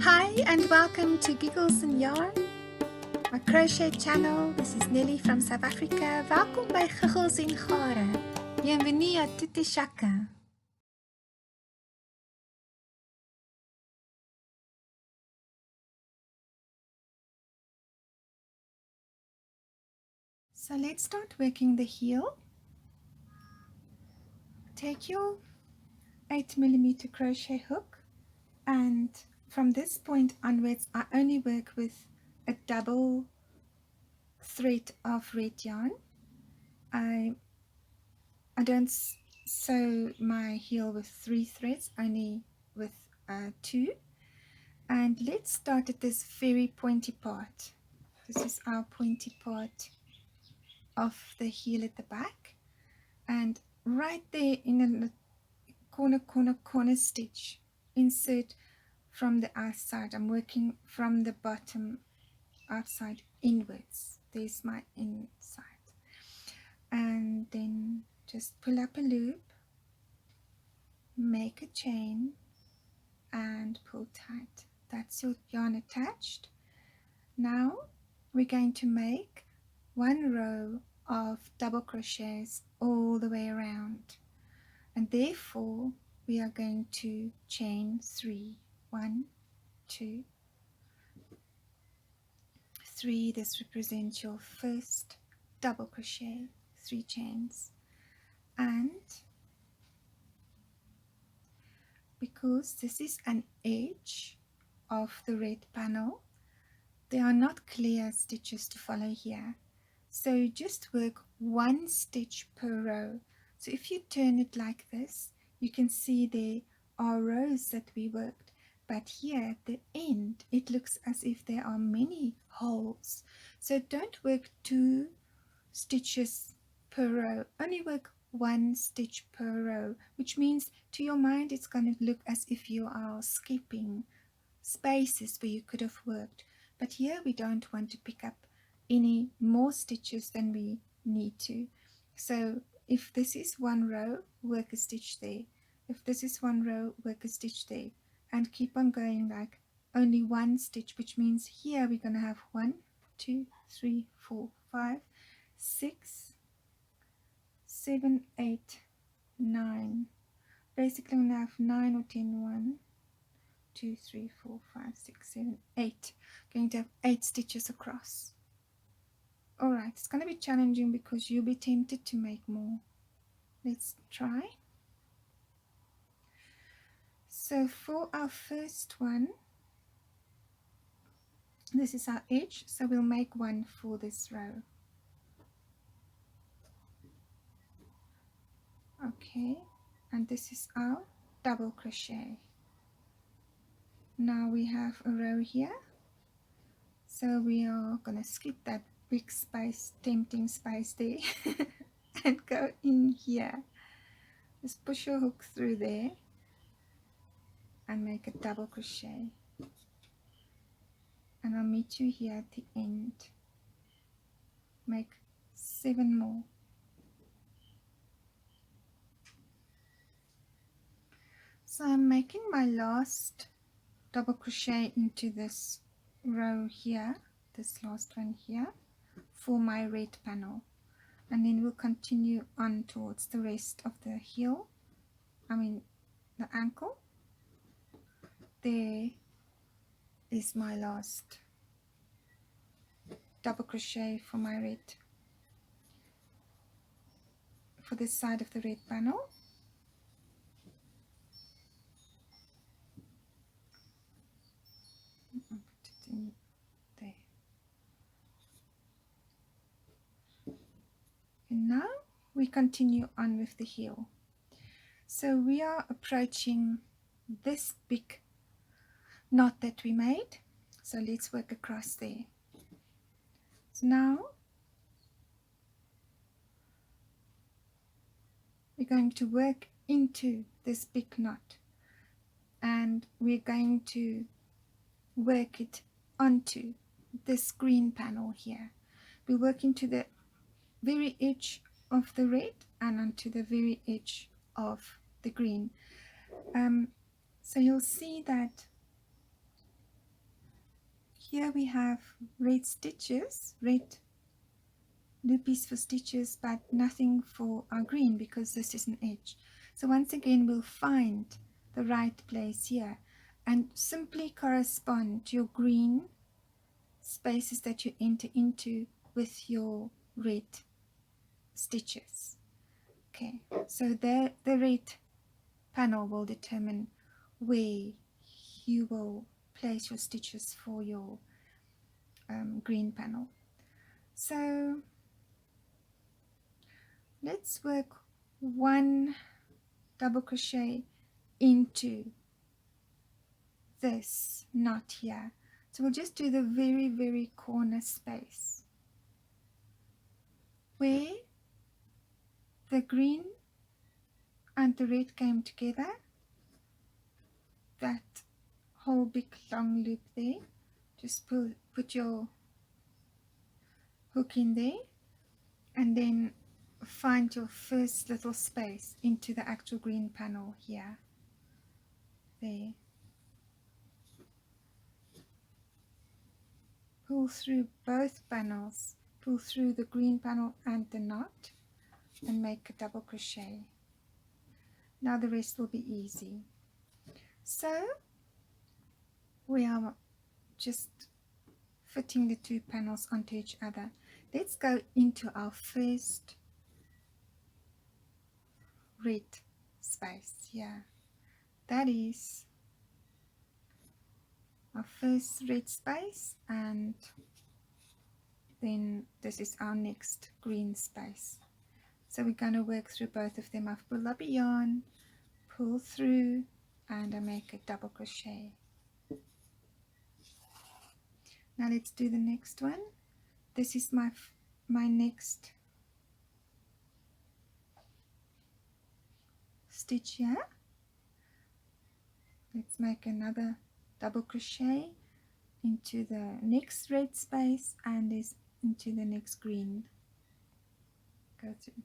Hi and welcome to Giggles and Yarn, my crochet channel. This is Nelly from South Africa. Welkom by Giggles en Gare. Bienvenue à toutes et chacun. So let's start working the heel. Take your 8mm crochet hook, and from this point onwards I only work with a double thread of red yarn. I don't sew my heel with 3 threads, only with 2. And let's start at this very pointy part. This is our pointy part of the heel at the back, and right there in the corner stitch, insert from the outside. I'm working from the bottom outside inwards. There's my inside, and then just pull up a loop, make a chain and pull tight. That's your yarn attached. Now we're going to make 1 row of double crochets all the way around, and therefore we are going to chain 3. 1, 2, 3. This represents your first double crochet, 3 chains. And because this is an edge of the red panel, there are not clear stitches to follow here, so just work 1 stitch per row. So if you turn it like this, you can see there are rows that we worked, but here at the end it looks as if there are many holes. So don't work 2 stitches per row, only work 1 stitch per row, which means to your mind it's going to look as if you are skipping spaces where you could have worked. But here we don't want to pick up any more stitches than we need to. So if this is 1 row, work a stitch there. If this is 1 row, work a stitch there, and keep on going like only 1 stitch, which means here we're going to have 1, 2, 3, 4, 5, 6, 7, 8, 9. Basically I'm going to have 9 or 10, 1, 2, 3, 4, 5, 6, 7, 8. Going to have 8 stitches across. Alright, it's going to be challenging because you'll be tempted to make more. Let's try. So for our first one, this is our edge, so we'll make 1 for this row. Okay, and this is our double crochet. Now we have a row here, so we are going to skip that big space, tempting space there and go in here. Just push your hook through there and make a double crochet, and I'll meet you here at the end. Make 7 more. So I'm making my last double crochet into this row here, this last one here, for my red panel, and then we'll continue on towards the rest of the heel, the ankle. There is my last double crochet for my red, for this side of the red panel. I'll put it in there. And now we continue on with the heel. So we are approaching this big knot that we made, so let's work across there. So now we're going to work into this big knot, and we're going to work it onto this green panel here. We work into the very edge of the red and onto the very edge of the green. So you'll see that here we have red stitches, red loopies for stitches, but nothing for our green because this is an edge. So once again we'll find the right place here and simply correspond to your green spaces that you enter into with your red stitches. Okay, so the red panel will determine where you will place your stitches for your green panel. So let's work one double crochet into this knot here. So we'll just do the very corner space where the green and the red came together, that whole big long loop there. Just put your hook in there and then find your first little space into the actual green panel here. There. Pull through both panels, pull through the green panel and the knot and make a double crochet. Now the rest will be easy. So we are just fitting the two panels onto each other. Let's go into our first red space here. That is our first red space, and then this is our next green space. So we're going to work through both of them. I've pulled up a yarn, pull through, and I make a double crochet. Now let's do the next one. This is my next stitch here. Let's make another double crochet into the next red space and into the next green. Go through.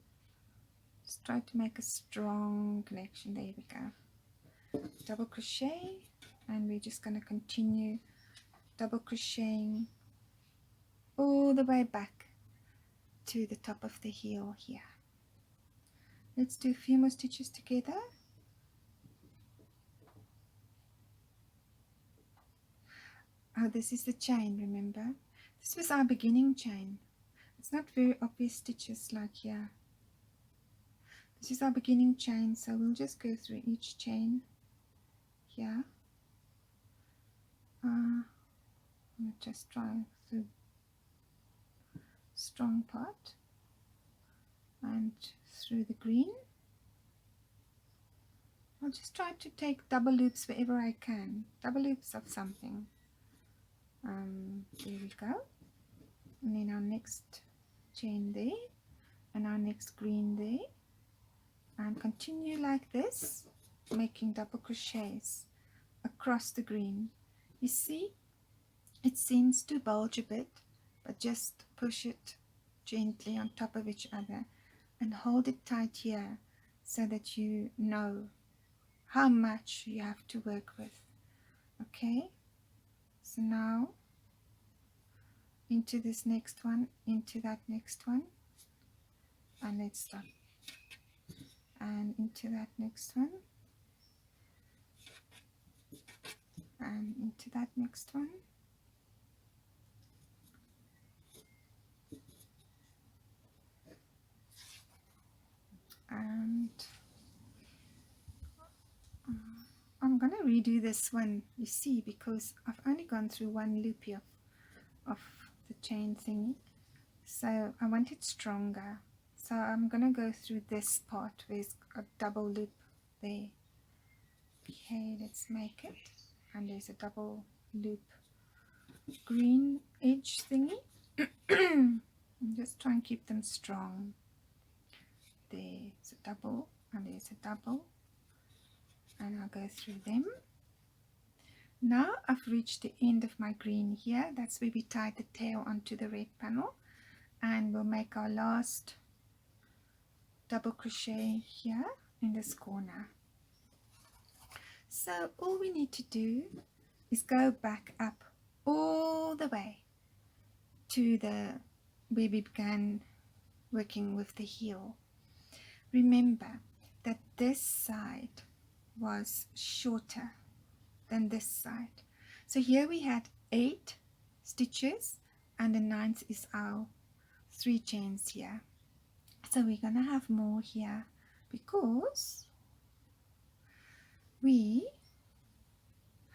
Just try to make a strong connection. There we go. Double crochet, and we're just going to continue double crocheting all the way back to the top of the heel here. Let's do a few more stitches together. Oh, this is the chain, remember? This was our beginning chain. It's not very obvious stitches like here. This is our beginning chain, so we'll just go through each chain here. We'll just try through strong part and through the green. I'll just try to take double loops wherever I can, double loops of something. There we go, and then our next chain there and our next green there, and continue like this, making double crochets across the green. You see, it seems to bulge a bit, but just push it gently on top of each other and hold it tight here so that you know how much you have to work with. Okay, so now into this next one, into that next one, and let's stop, and into that next one, and into that next one, and I'm gonna redo this one, you see, because I've only gone through one loop here of the chain thingy, so I want it stronger. So I'm gonna go through this part where it's a double loop there. Okay, let's make it, and there's a double loop green edge thingy. And just try and keep them strong. There's a double and there's a double, and I'll go through them. Now I've reached the end of my green here. That's where we tied the tail onto the red panel, and we'll make our last double crochet here in this corner. So all we need to do is go back up all the way to the where we began working with the heel. Remember that this side was shorter than this side. So here we had 8 stitches and the 9th is our 3 chains here. So we're gonna have more here because we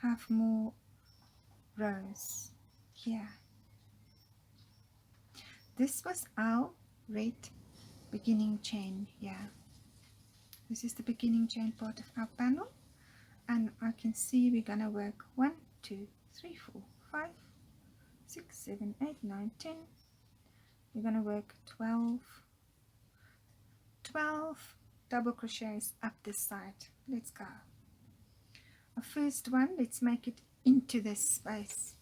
have more rows here. This was our red beginning chain here. This is the beginning chain part of our panel, and I can see we're gonna work 1, 2, 3, 4, 5, 6, 7, 8, 9, 10. We're gonna work 12 double crochets up this side. Let's go. Our first one, let's make it into this space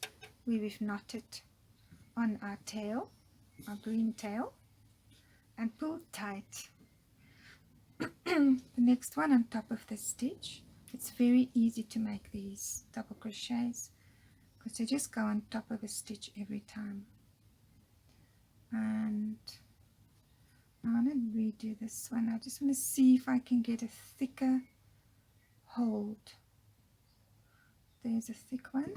where we've knotted on our tail, our green tail, and pull tight. The next one on top of the stitch. It's very easy to make these double crochets because they just go on top of a stitch every time. And I want to redo this one. I just want to see if I can get a thicker hold. There's a thick one.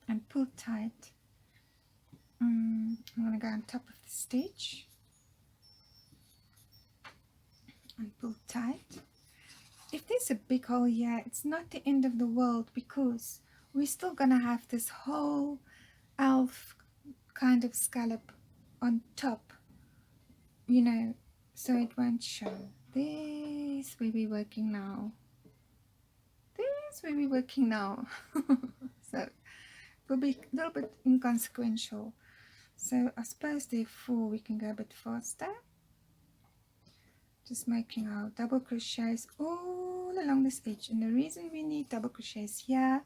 And pull tight. I'm going to go on top of the stitch and pull tight. If there's a big hole here, it's not the end of the world because we're still going to have this whole elf kind of scallop on top, you know, so it won't show. There's where we're working now. There's where we're working now. So it will be a little bit inconsequential. So I suppose therefore we can go a bit faster. Just making our double crochets all along this edge. And the reason we need double crochets here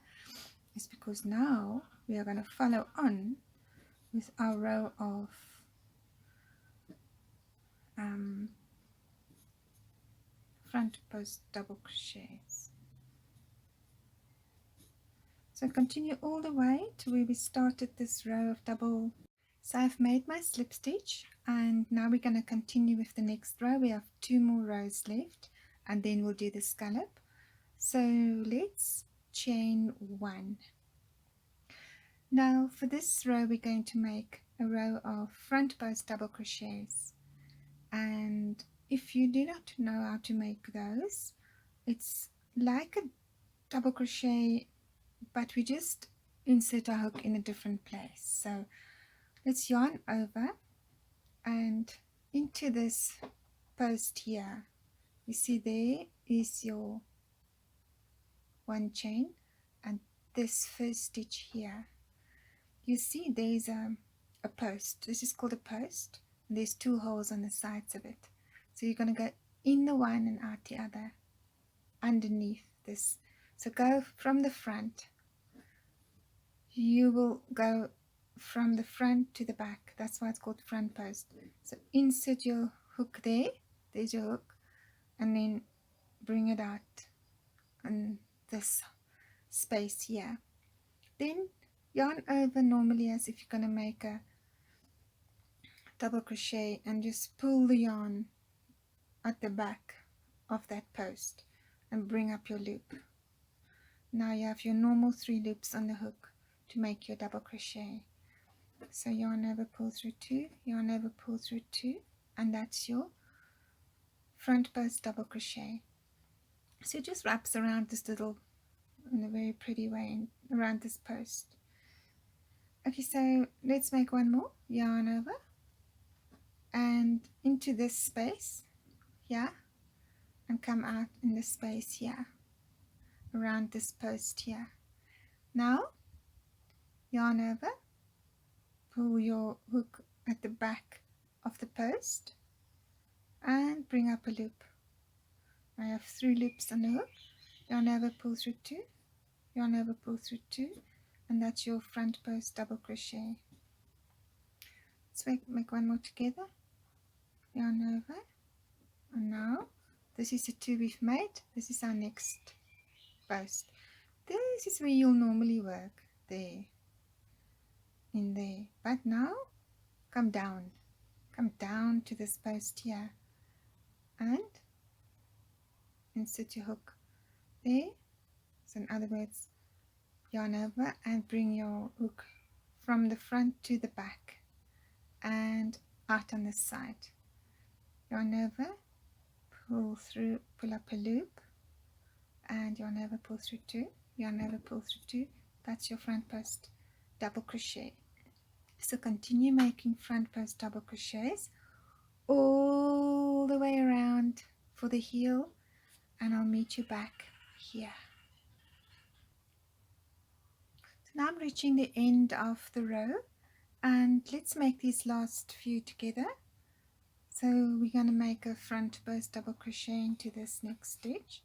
is because now we are going to follow on with our row of front post double crochets. So continue all the way to where we started this row of double. So I've made my slip stitch, and now we're going to continue with the next row. We have 2 more rows left and then we'll do the scallop. So let's chain 1. Now for this row we're going to make a row of front post double crochets, and if you do not know how to make those, it's like a double crochet but we just insert a hook in a different place. So let's yarn over and into this post here. You see there is your 1 chain and this first stitch here. You see there's a post. This is called a post. And there's 2 holes on the sides of it. So you're going to go in the one and out the other underneath this. So go from the front. You will go from the front to the back. That's why it's called front post. So insert your hook there. There's your hook. And then bring it out in this space here. Then yarn over normally as if you're going to make a double crochet and just pull the yarn at the back of that post and bring up your loop. Now you have your normal 3 loops on the hook to make your double crochet. So yarn over, pull through 2, yarn over, pull through 2, and that's your front post double crochet. So it just wraps around this little, in a very pretty way, around this post. Okay, so let's make 1 more. Yarn over and into this space here and come out in this space here around this post here. Now yarn over, pull your hook at the back of the post and bring up a loop. I have 3 loops on the hook. Yarn over, pull through 2, yarn over, pull through 2, and that's your front post double crochet. Let's make 1 more together. Yarn over, and now this is the 2 we've made. This is our next post. this is where you'll normally work, there, in there. But now come down to this post here and insert your hook there. So in other words, yarn over and bring your hook from the front to the back and out on this side. Yarn over, pull through, pull up a loop, and yarn over, pull through two, yarn over, pull through two. That's your front post double crochet. So continue making front post double crochets all the way around for the heel, and I'll meet you back here. So now I'm reaching the end of the row, and let's make these last few together. So we're going to make a front post double crochet into this next stitch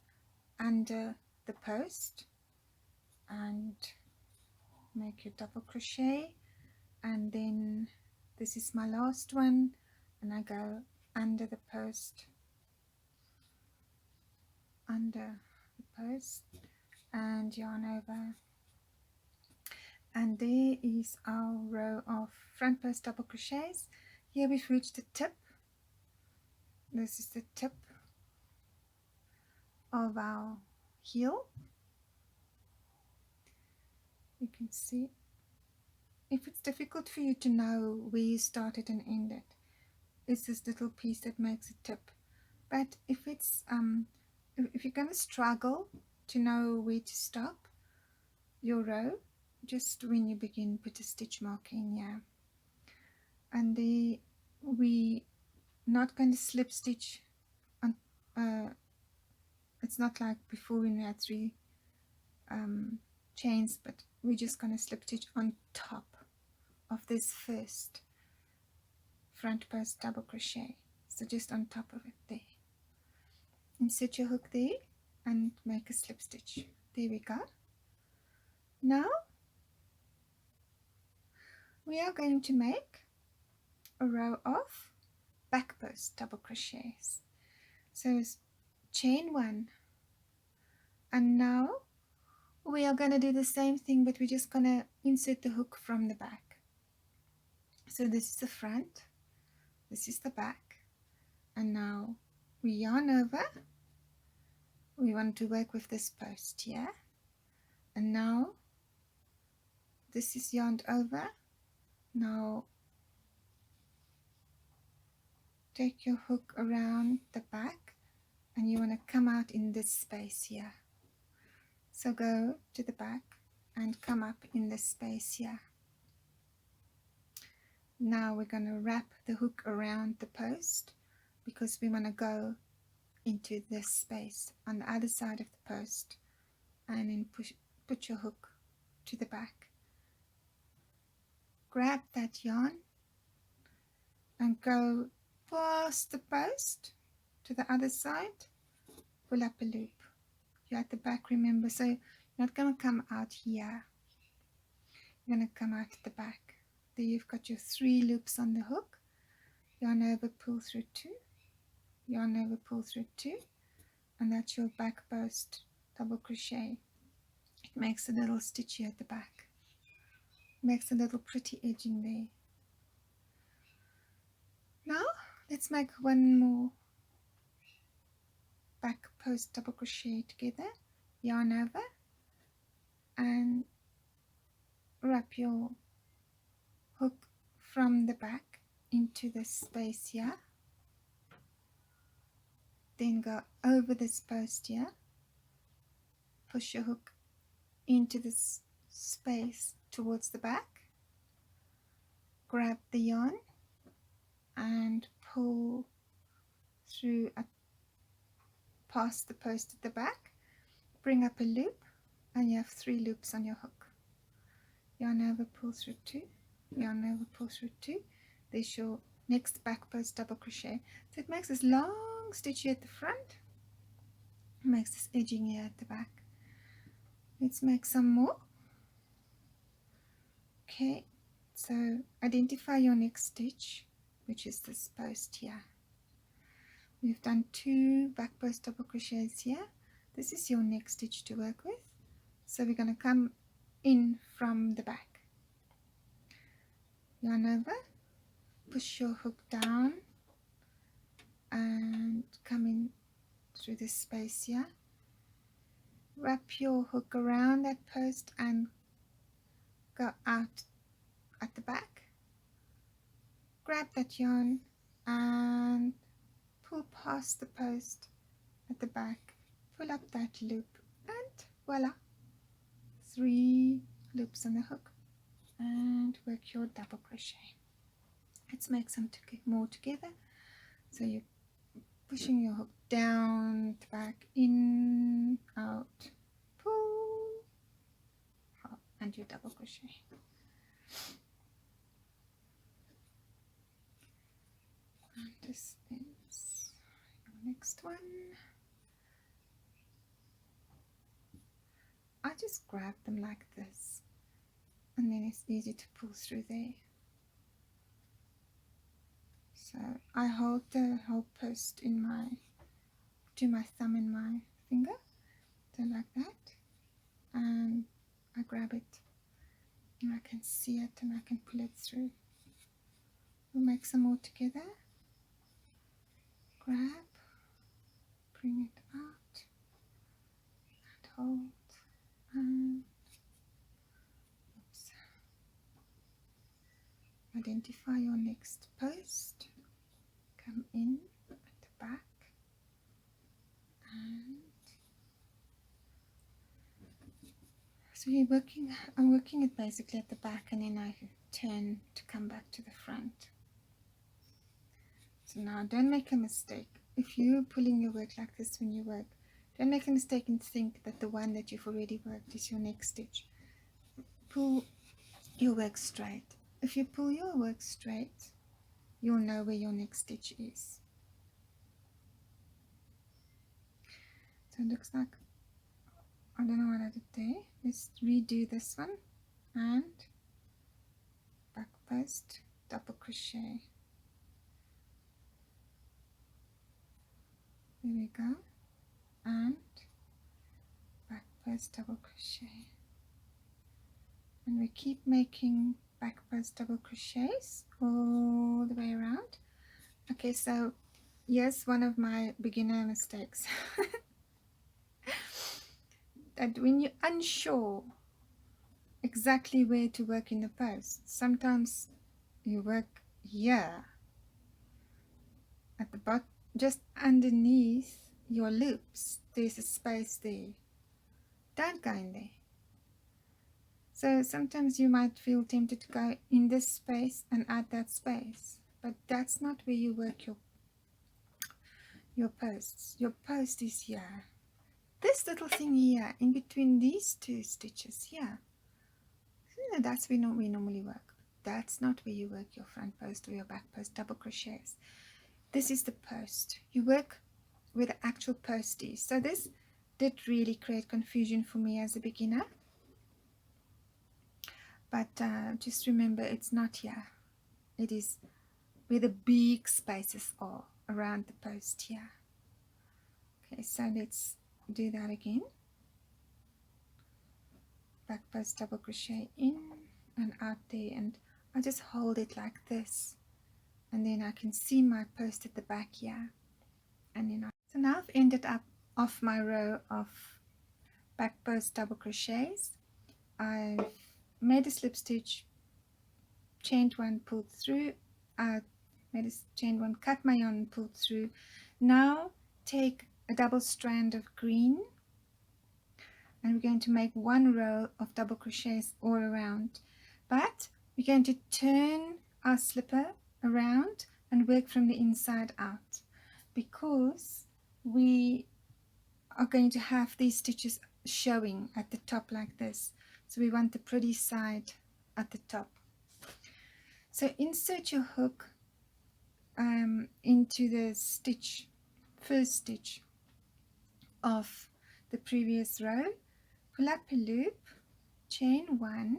under the post, and make your double crochet, and then this is my last one, and I go under the post, and yarn over, and there is our row of front post double crochets. Here we've reached the tip. This is the tip of our heel. You can see. If it's difficult for you to know where you started and ended, it's this little piece that makes a tip. But if it's if you're going to struggle to know where to stop your row, just when you begin, put a stitch mark in here. And there we not going to slip stitch on. It's not like before when we had 3 chains, but we're just going to slip stitch on top of this first front post double crochet. So just on top of it there. Insert your hook there and make a slip stitch. There we go. Now we are going to make a row of back post double crochets. So chain 1, and now we are going to do the same thing, but we're just going to insert the hook from the back. So this is the front, this is the back, and now we yarn over. We want to work with this post here, and now this is yarned over. Now take your hook around the back, and you want to come out in this space here. So go to the back and come up in this space here. Now we're going to wrap the hook around the post because we want to go into this space on the other side of the post, and then put your hook to the back. Grab that yarn and go past the post to the other side, pull up a loop. You're at the back, remember, so you're not going to come out here. You're going to come out at the back. There you've got your 3 loops on the hook. Yarn over, pull through 2, yarn over, pull through 2, and that's your back post double crochet. It makes a little stitch here at the back. Makes a little pretty edging there. Now let's make one more back post double crochet together. Yarn over and wrap your hook from the back into this space here. Then go over this post here, push your hook into this space towards the back, grab the yarn and pull through past the post at the back, bring up a loop, and you have 3 loops on your hook. Yarn over, pull through 2, yarn over, pull through 2. There's your next back post double crochet. So it makes this long stitch here at the front, makes this edging here at the back. Let's make some more. Okay, so identify your next stitch, which is this post here. We've done 2 back post double crochets here. This is your next stitch to work with. So we're going to come in from the back. Yarn over, push your hook down and come in through this space here. Wrap your hook around that post and go out at the back. Grab that yarn and pull past the post at the back. Pull up that loop and voila, 3 loops on the hook, and work your double crochet. Let's make some more together. So you're pushing your hook down, back, in, out, pull, up, and your double crochet. And this is your next one. I just grab them like this, and then it's easy to pull through there. So I hold the whole post in my, do my thumb in my finger, so like that, and I grab it, and I can see it, and I can pull it through. We'll make some more together. Grab, bring it out, and hold, and oops. Identify your next post. Come in at the back, and so I'm working it basically at the back, and then I turn to come back to the front. So now don't make a mistake. If you're pulling your work like this when you work, don't make a mistake and think that the one that you've already worked is your next stitch. Pull your work straight. If you pull your work straight, you'll know where your next stitch is. So it looks like, I don't know what I did there. Let's redo this one, and back post, double crochet. There we go, and back post, double crochet, and we keep making back post double crochets all the way around. Okay, so here's one of my beginner mistakes. That when you're unsure exactly where to work in the post, sometimes you work here at the bottom, just underneath your loops. There's a space there. Don't go in there. So sometimes you might feel tempted to go in this space and add that space, but that's not where you work your posts. Your post is here. This little thing here, in between these 2 stitches here. That's where we normally work. That's not where you work your front post or your back post double crochets. This is the post. You work where the actual post is. So this did really create confusion for me as a beginner. But just remember, it's not here. It is where the big spaces are around the post here. Okay, so let's do that again. Back post double crochet in and out there, and I just hold it like this, and then I can see my post at the back here, and then so now I've ended up off my row of back post double crochets. I've made a slip stitch, chained one, pulled through, made a chain one, cut my yarn and pulled through. Now take a double strand of green, and we're going to make 1 row of double crochets all around, but we're going to turn our slipper around and work from the inside out, because we are going to have these stitches showing at the top like this, so we want the pretty side at the top. So insert your hook into the stitch, first stitch of the previous row, pull up a loop, chain 1,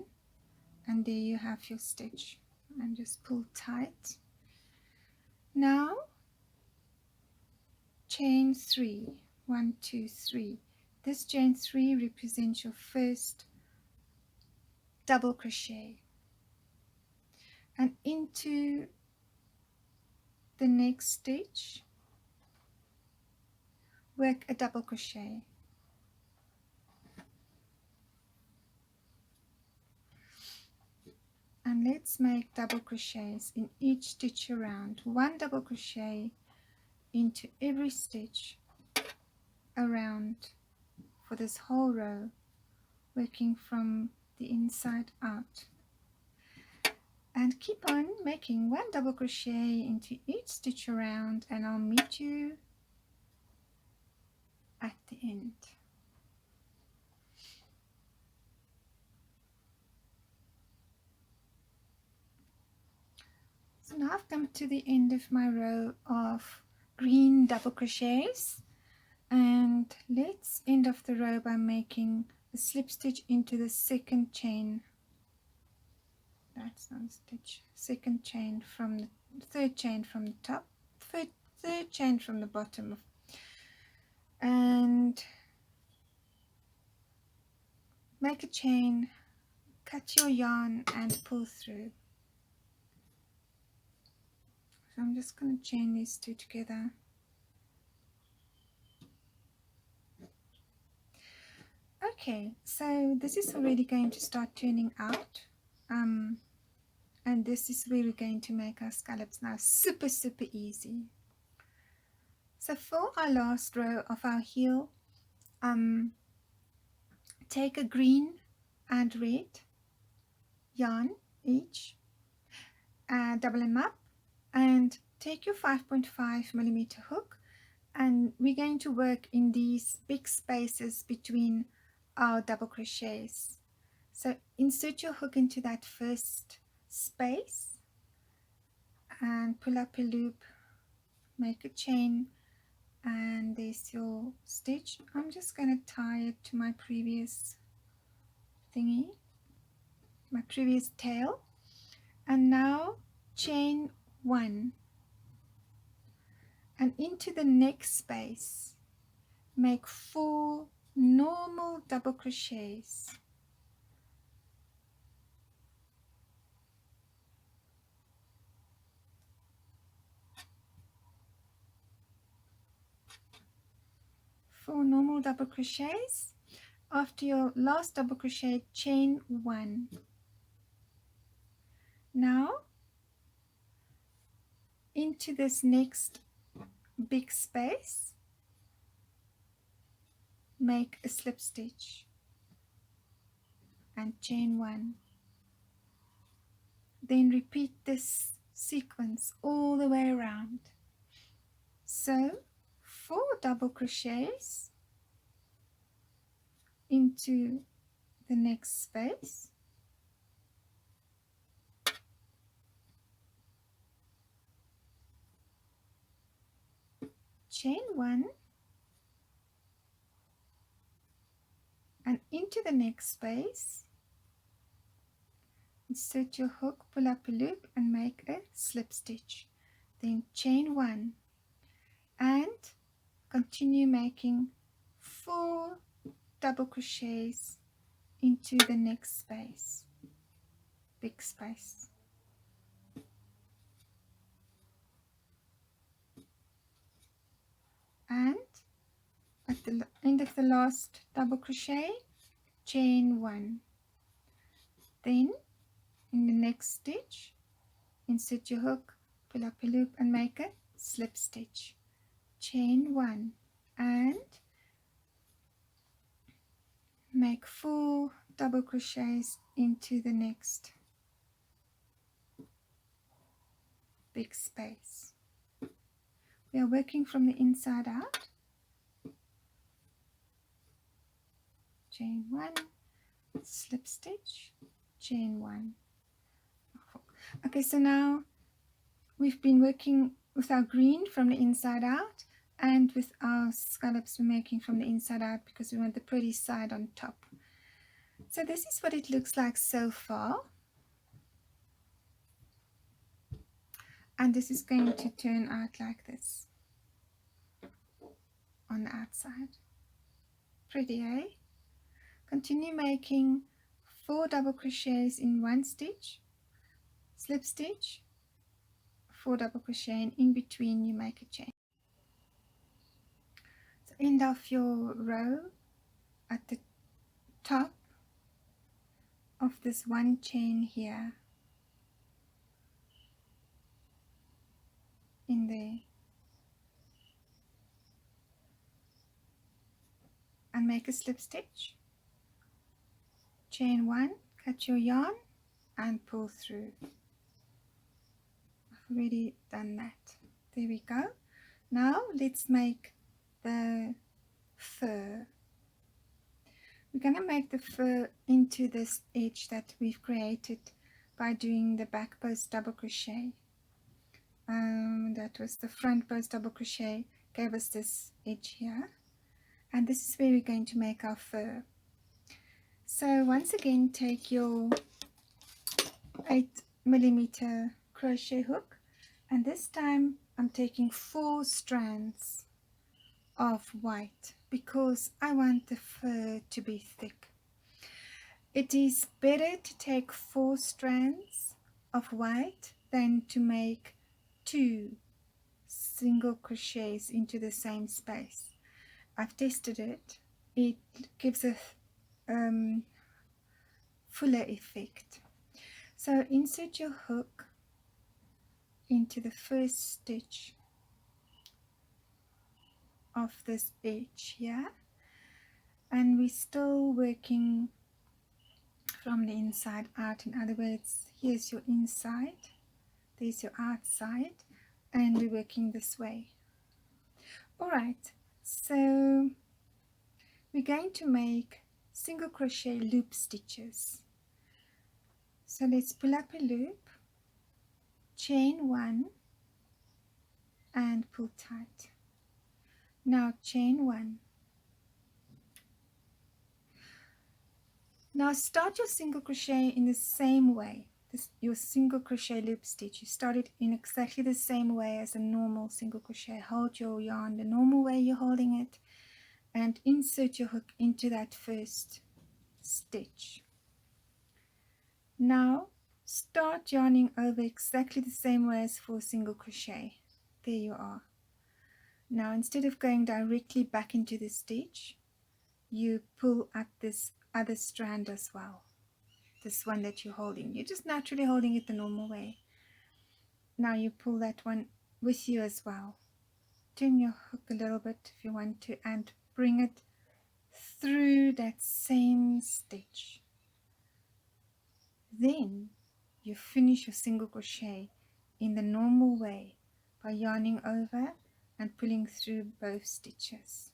and there you have your stitch, and just pull tight. Now chain 3, 1, 2, 3, This chain 3 represents your first double crochet, and into the next stitch work a double crochet, and let's make double crochets in each stitch around. One double crochet into every stitch around for this whole row, working from the inside out, and keep on making one double crochet into each stitch around, and I'll meet you at the end. So now I've come to the end of my row of green double crochets, and let's end off the row by making a slip stitch into the second chain. That's not a stitch. Second chain from the third chain from the top, third chain from the bottom, and make a chain, cut your yarn and pull through. So I'm just going to chain these two together. Okay, so this is already going to start turning out, and this is where we're going to make our scallops now. Super easy. So for our last row of our heel, take a green and red yarn each, double them up, and take your 5.5mm hook, and we're going to work in these big spaces between our double crochets. So insert your hook into that first space and pull up a loop, make a chain, and there's your stitch. I'm just going to tie it to my previous thingy, my previous tail, and now chain 1, and into the next space make 4 normal double crochets, After your last double crochet, chain 1. Now into this next big space make a slip stitch and chain 1. Then repeat this sequence all the way around. So 4 double crochets into the next space, chain 1, and into the next space insert your hook, pull up a loop and make a slip stitch, then chain 1 and continue making 4 double crochets into the next space, big space. And at the end of the last double crochet, chain 1. Then in the next stitch insert your hook, pull up a loop and make a slip stitch, chain 1 and make 4 double crochets into the next big space. We are working from the inside out. Chain 1, slip stitch, chain 1. Okay, so now we've been working with our green from the inside out, and with our scallops we're making from the inside out because we want the pretty side on top. So this is what it looks like so far, and this is going to turn out like this on the outside. Pretty, eh? Continue making 4 double crochets in one stitch, slip stitch, 4 double crochet, and in between you make a chain. So end of your row at the top of this one chain here, in there, and make a slip stitch, chain 1, cut your yarn and pull through. I've already done that. There we go. Now let's make the fur. We're going to make the fur into this edge that we've created by doing the back post double crochet. That was the front post double crochet, gave us this edge here, and this is where we're going to make our fur. So once again, take your 8mm crochet hook, and this time I'm taking 4 strands of white because I want the fur to be thick. It is better to take 4 strands of white than to make 2 single crochets into the same space. I've tested it. It gives a fuller effect. So insert your hook into the first stitch of this edge here, and we're still working from the inside out. In other words, here's your inside, there's your outside, and we're working this way. Alright, so we're going to make single crochet loop stitches. So let's pull up a loop, chain 1 and pull tight. Now chain 1. Now start your single crochet in the same way. Your single crochet loop stitch, you start it in exactly the same way as a normal single crochet. Hold your yarn the normal way you're holding it and insert your hook into that first stitch. Now start yarning over exactly the same way as for single crochet. There you are. Now instead of going directly back into the stitch, you pull up this other strand as well. This one that you're holding, you're just naturally holding it the normal way. Now you pull that one with you as well. Turn your hook a little bit if you want to and bring it through that same stitch. Then you finish your single crochet in the normal way by yarning over and pulling through both stitches.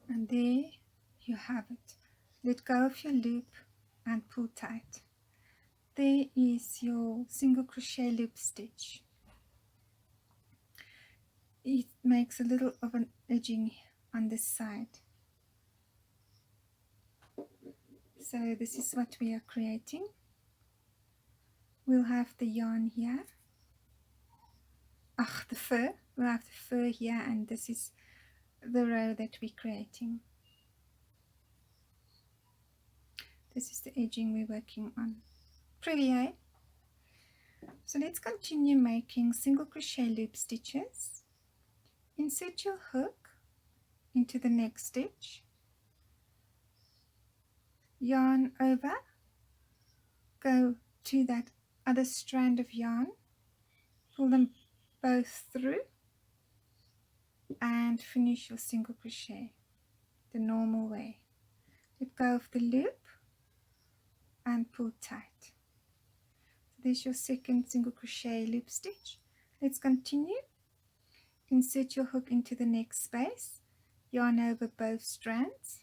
And there you have it. Let go of your loop and pull tight. There is your single crochet loop stitch. It makes a little of an edging on this side. So this is what we are creating. We'll have the yarn here. The fur. We'll have the fur here, and this is the row that we're creating. This is the edging we're working on. Pretty, eh? So let's continue making single crochet loop stitches. Insert your hook into the next stitch, yarn over, go to that other strand of yarn, pull them both through and finish your single crochet the normal way. Let go of the loop and pull tight. So there's your second single crochet loop stitch. Let's continue. Insert your hook into the next space, yarn over both strands,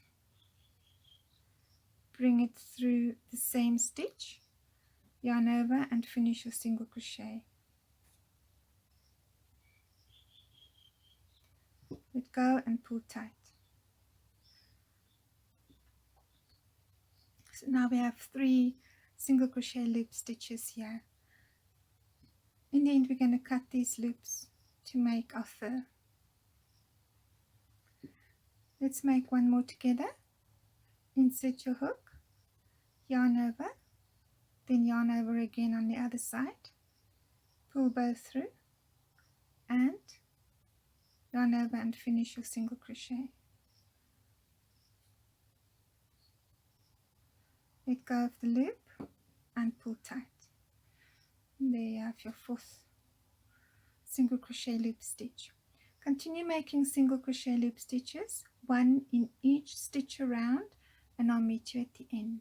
bring it through the same stitch, yarn over and finish your single crochet. Let go and pull tight. So now we have 3 single crochet loop stitches here. In the end, we're going to cut these loops to make our fur. Let's make one more together. Insert your hook, yarn over, then yarn over again on the other side, pull both through, and yarn over and finish your single crochet. Let go of the loop and pull tight. And there you have your fourth single crochet loop stitch. Continue making single crochet loop stitches, one in each stitch around, and I'll meet you at the end.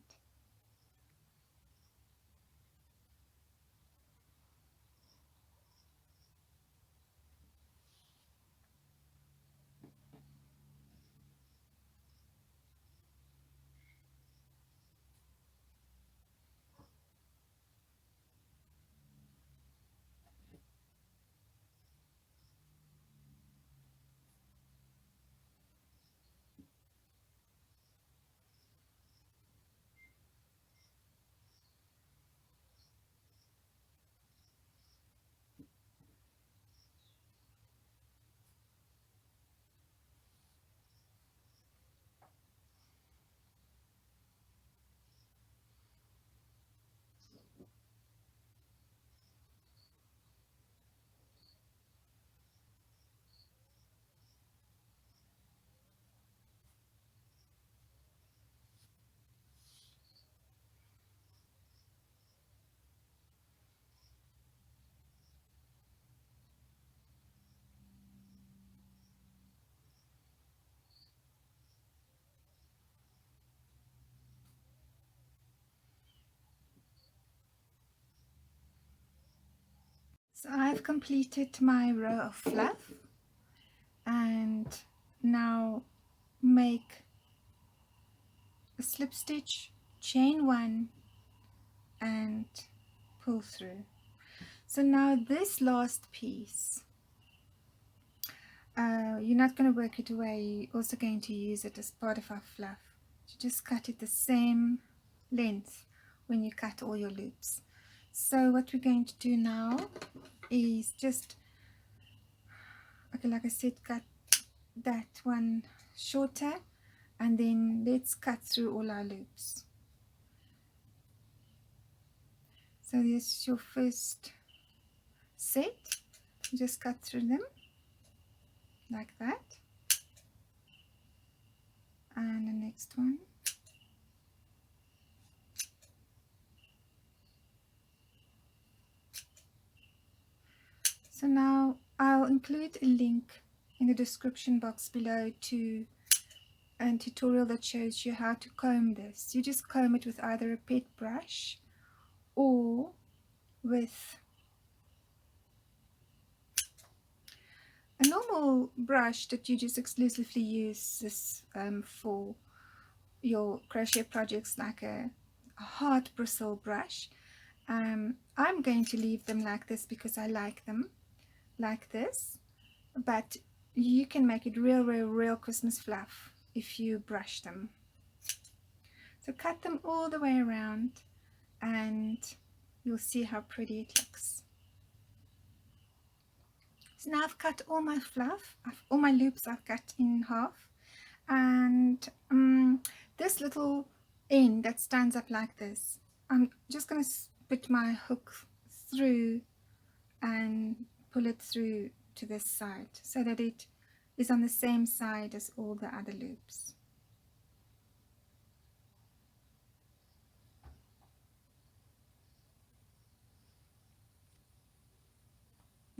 So I've completed my row of fluff, and now make a slip stitch, chain one, and pull through. So now this last piece, you're not going to work it away, you're also going to use it as part of our fluff. You just cut it the same length when you cut all your loops. So what we're going to do now is just, okay, like I said, cut that one shorter, and then let's cut through all our loops. So this is your first set. Just cut through them like that, and the next one. So now I'll include a link in the description box below to a tutorial that shows you how to comb this. You just comb it with either a pet brush or with a normal brush that you just exclusively use this for your crochet projects, like a hard bristle brush. I'm going to leave them like this because I like them like this, but you can make it real Christmas fluff if you brush them. So cut them all the way around and you'll see how pretty it looks. So now I've cut all my fluff, all my loops I've cut in half, and this little end that stands up like this, I'm just going to put my hook through and pull it through to this side so that it is on the same side as all the other loops.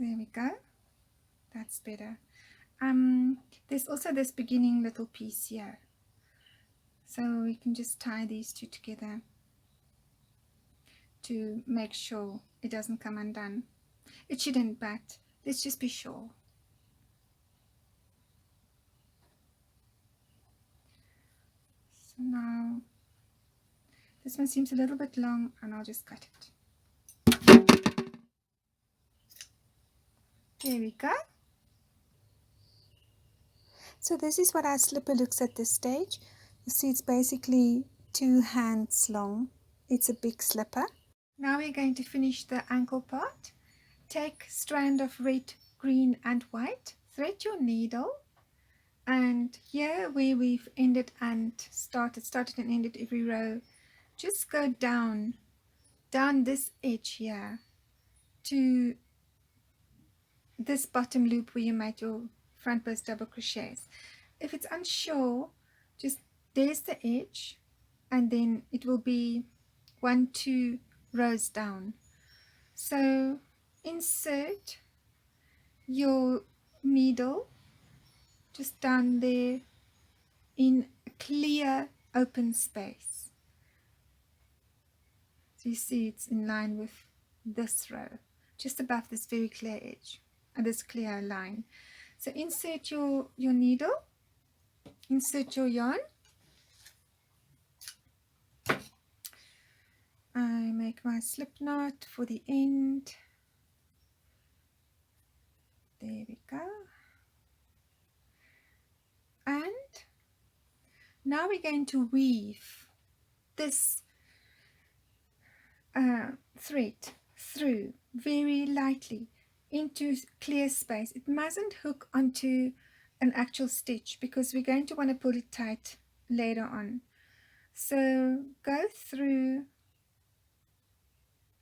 There we go, that's better. There's also this beginning little piece here, so we can just tie these two together to make sure it doesn't come undone. It shouldn't, but let's just be sure. So now this one seems a little bit long and I'll just cut it. There we go. So this is what our slipper looks at this stage. You see it's basically 2 hands long. It's a big slipper. Now we're going to finish the ankle part. Take strand of red green and white, thread your needle, and here where we've ended and started and ended every row, just go down this edge here to this bottom loop where you made your front post double crochets. If it's unsure, just there's the edge, and then it will be 1-2 rows down. So insert your needle just down there in a clear open space. So you see it's in line with this row, just above this very clear edge and this clear line. So insert your needle, insert your yarn. I make my slip knot for the end. There we go. And now we're going to weave this thread through very lightly into clear space. It mustn't hook onto an actual stitch because we're going to want to pull it tight later on. So go through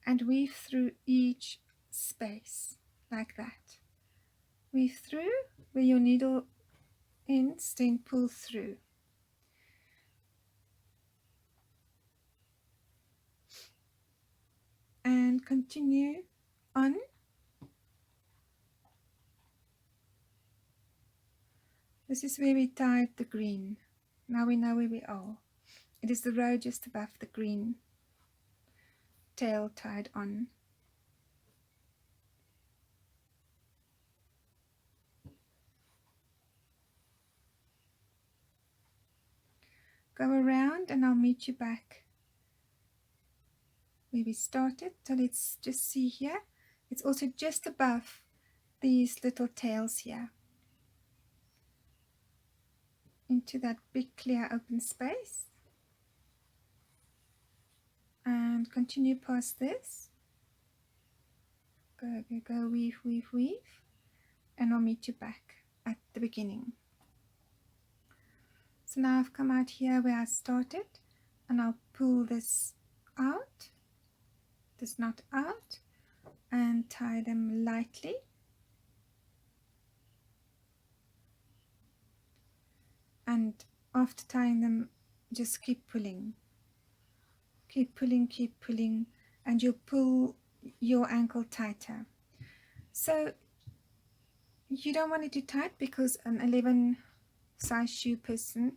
and weave through each space like that. Weave through where your needle ends, then pull through. And continue on. This is where we tied the green. Now we know where we are. It is the row just above the green tail tied on. Go around and I'll meet you back where we started. So let's just see here. It's also just above these little tails here, into that big clear open space, and continue past this. Go, weave, weave, weave, and I'll meet you back at the beginning. So now I've come out here where I started, and I'll pull this out, this knot out, and tie them lightly. And after tying them, just keep pulling, keep pulling, keep pulling, and you'll pull your ankle tighter. So you don't want it too tight because an 11 size shoe person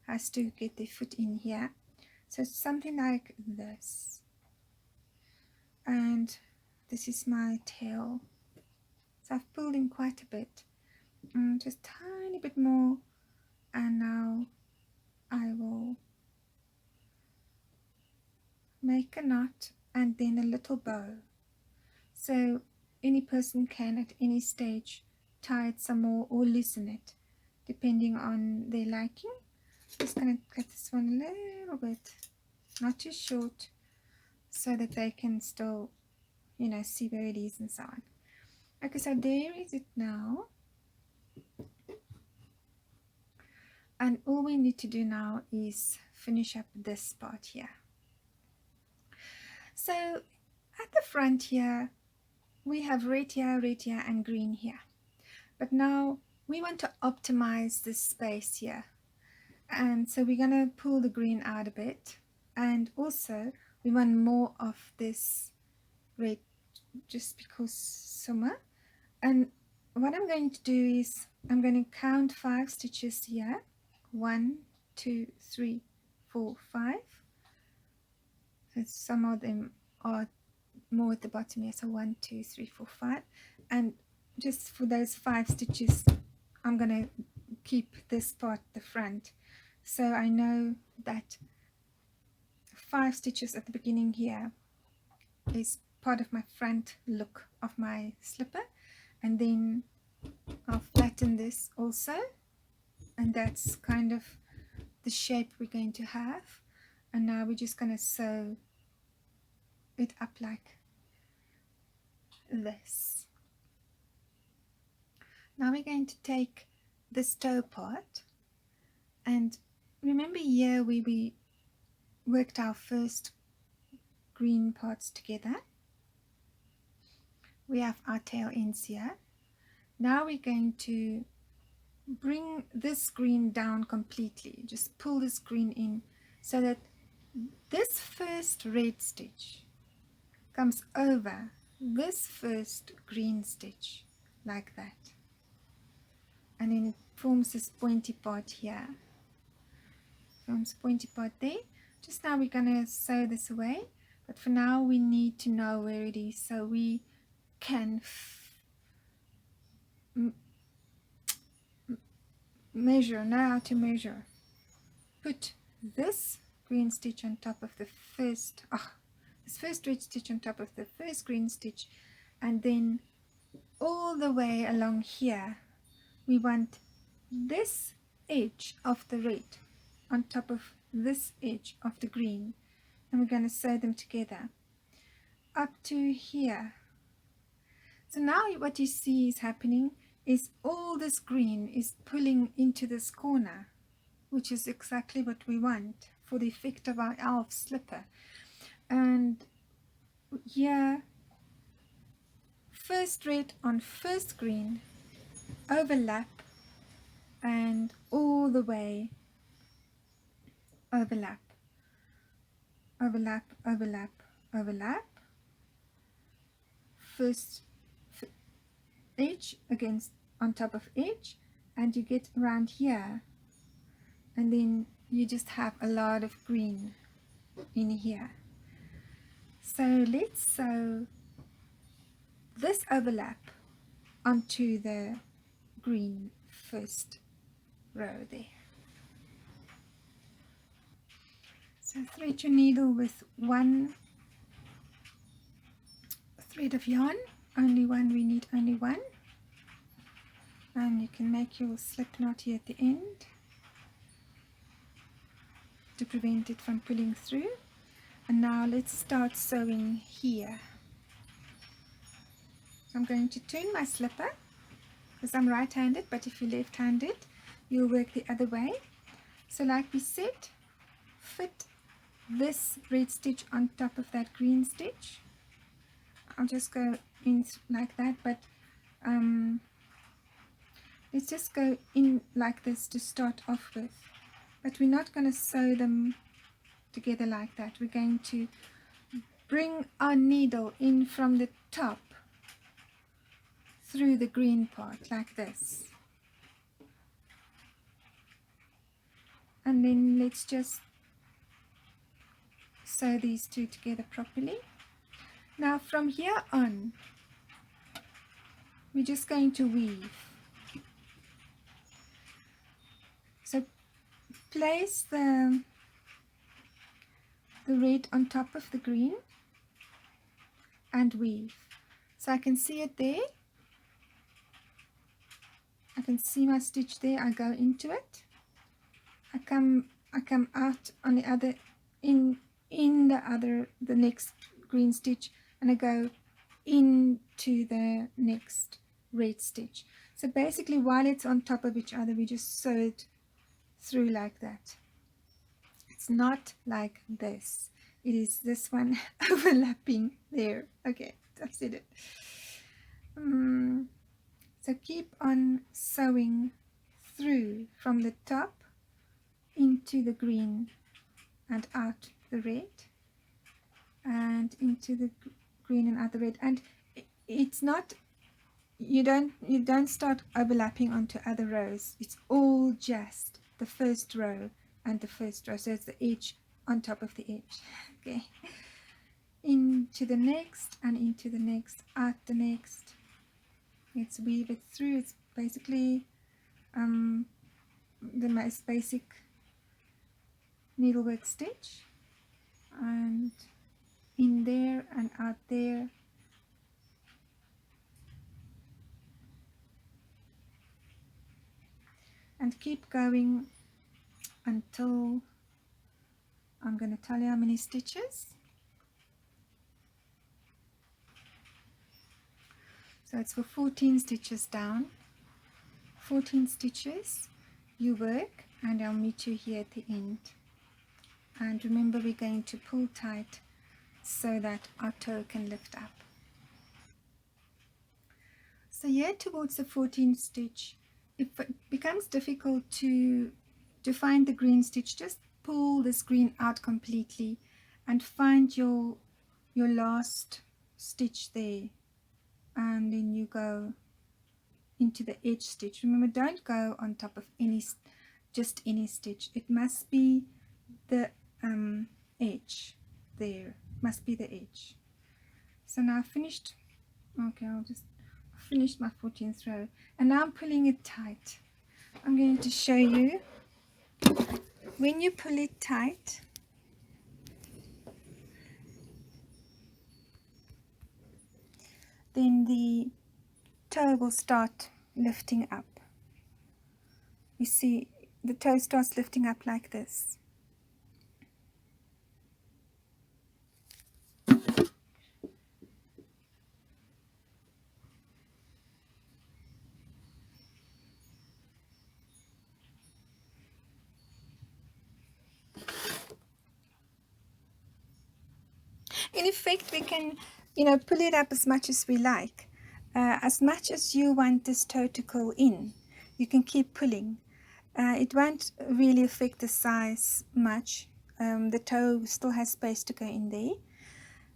has to get their foot in here. So it's something like this. And this is my tail. So I've pulled in quite a bit, just a tiny bit more, and now I will make a knot and then a little bow. So any person can at any stage tie it some more or loosen it depending on their liking. Just going to cut this one a little bit, not too short, so that they can still, you know, see where it is and so on. Okay, so there is it now. And all we need to do now is finish up this part here. So at the front here, we have red here, and green here. But now we want to optimize this space here. And so we're going to pull the green out a bit. And also we want more of this red just because summer. And what I'm going to do is I'm going to count 5 stitches here. 1, 2, 3, 4, 5. So some of them are more at the bottom here. So 1, 2, 3, 4, 5. And just for those 5 stitches, I'm going to keep this part the front. So I know that 5 stitches at the beginning here is part of my front look of my slipper, and then I'll flatten this also, and that's kind of the shape we're going to have. And now we're just going to sew it up like this. Now we're going to take this toe part, and remember here where we worked our first green parts together, we have our tail ends here. Now we're going to bring this green down completely, just pull this green in so that this first red stitch comes over this first green stitch like that, and then it forms this pointy part here, forms pointy part there. Just now we're going to sew this away, but for now we need to know where it is so we can know how to measure. Put this green stitch on top of the first, this first red stitch on top of the first green stitch, and then all the way along here we want this edge of the red on top of this edge of the green, and we're going to sew them together up to here. So now what you see is happening is all this green is pulling into this corner, which is exactly what we want for the effect of our elf slipper. And here, first red on first green, overlap, and all the way overlap, overlap, overlap, overlap. First edge against on top of edge, and you get around here, and then you just have a lot of green in here. So let's sew this overlap onto the green first row there. So thread your needle with one thread of yarn, only one, we need only one, and you can make your slip knot here at the end to prevent it from pulling through. And now let's start sewing here. So I'm going to turn my slipper because I'm right-handed, but if you're left-handed you'll work the other way. So like we said, fit this red stitch on top of that green stitch. I'll just go in like that, but let's just go in like this to start off with, but we're not going to sew them together like that. We're going to bring our needle in from the top through the green part like this, and then let's just sew these two together properly. Now from here on we're just going to weave. So place the red on top of the green and weave. So I can see it there, I can see my stitch there, I go into it, I come out on the other, in the next green stitch, and I go into the next red stitch. So basically while it's on top of each other we just sew it through like that. It's not like this, it is this one overlapping there. Okay, I've said it. So keep on sewing through from the top into the green and out the red, and into the green and out the red. And it's not, you don't start overlapping onto other rows, it's all just the first row and the first row, so it's the edge on top of the edge. Okay, into the next and into the next, out the next. Let's weave it through. It's basically the most basic needlework stitch, and in there and out there. And keep going until I'm going to tell you how many stitches. So it's for 14 stitches down. 14 stitches you work, and I'll meet you here at the end. And remember, we're going to pull tight so that our toe can lift up. So here towards the 14th stitch, if it becomes difficult to find the green stitch, just pull this green out completely and find your last stitch there, and then you go into the edge stitch. Remember, don't go on top of just any stitch. It must be the edge there, must be the edge. So now I've finished. Okay, I'll just finish my 14th row, and now I'm pulling it tight. I'm going to show you when you pull it tight, then the toe will start lifting up. You see, the toe starts lifting up like this. In effect, we can, pull it up as much as we like. As much as you want this toe to curl in, you can keep pulling. It won't really affect the size much. The toe still has space to go in there.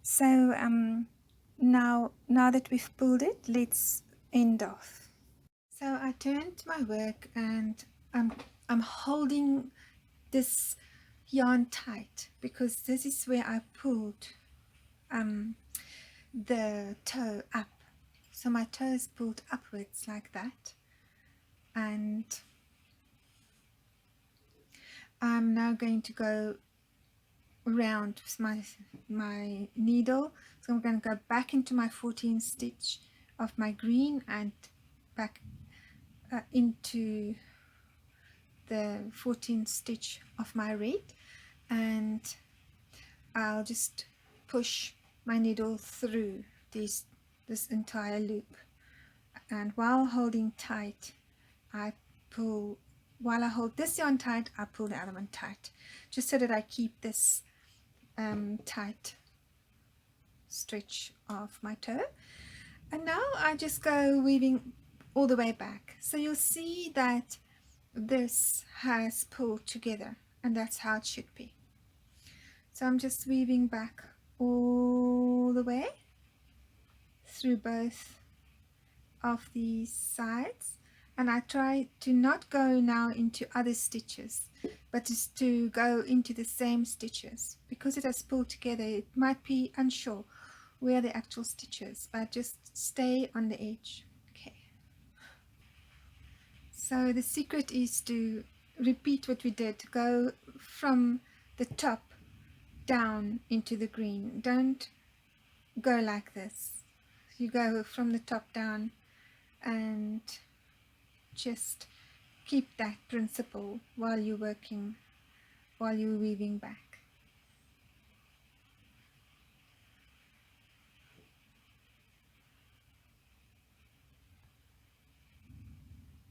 So now that we've pulled it, let's end off. So I turned my work, and I'm holding this yarn tight because this is where I pulled the toe up. So my toe is pulled upwards like that, and I'm now going to go around with my needle. So I'm going to go back into my 14th stitch of my green and back into the 14th stitch of my red, and I'll just push my needle through this entire loop, and while holding tight, while I hold this yarn tight, I pull the other one tight, just so that I keep this tight stretch of my toe. And now I just go weaving all the way back, so you'll see that this has pulled together, and that's how it should be. So I'm just weaving back all the way through both of these sides, and I try to not go now into other stitches, but just to go into the same stitches. Because it has pulled together, it might be unsure where the actual stitches, but just stay on the edge. Okay, so the secret is to repeat what we did, go from the top down into the green. Don't go like this. You go from the top down, and just keep that principle while you're working, while you're weaving back.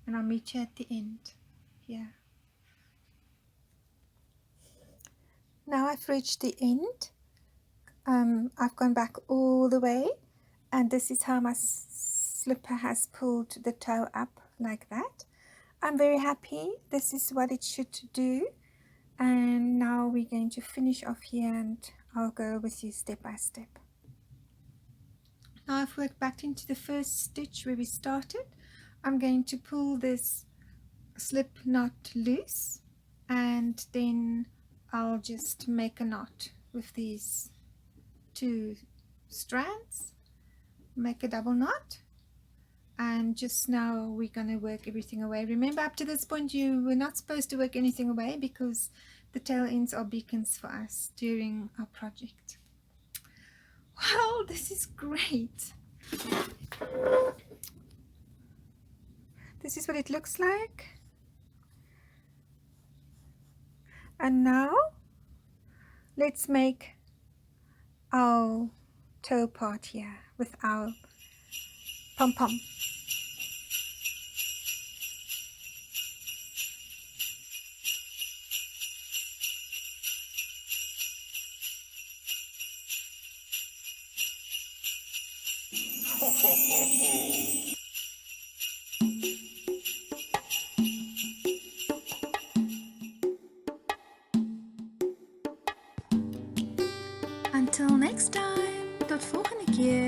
And I'll meet you at the end here. Now I've reached the end. I've gone back all the way, and this is how my slipper has pulled the toe up like that. I'm very happy. This is what it should do. And now we're going to finish off here, and I'll go with you step by step. Now I've worked back into the first stitch where we started. I'm going to pull this slip knot loose, and then I'll just make a knot with these two strands, make a double knot, and just now we're going to work everything away. Remember, up to this point you were not supposed to work anything away because the tail ends are beacons for us during our project. Wow, this is great. This is what it looks like. And now let's make our toe part here with our pom-pom. Until next time, tot volgende keer.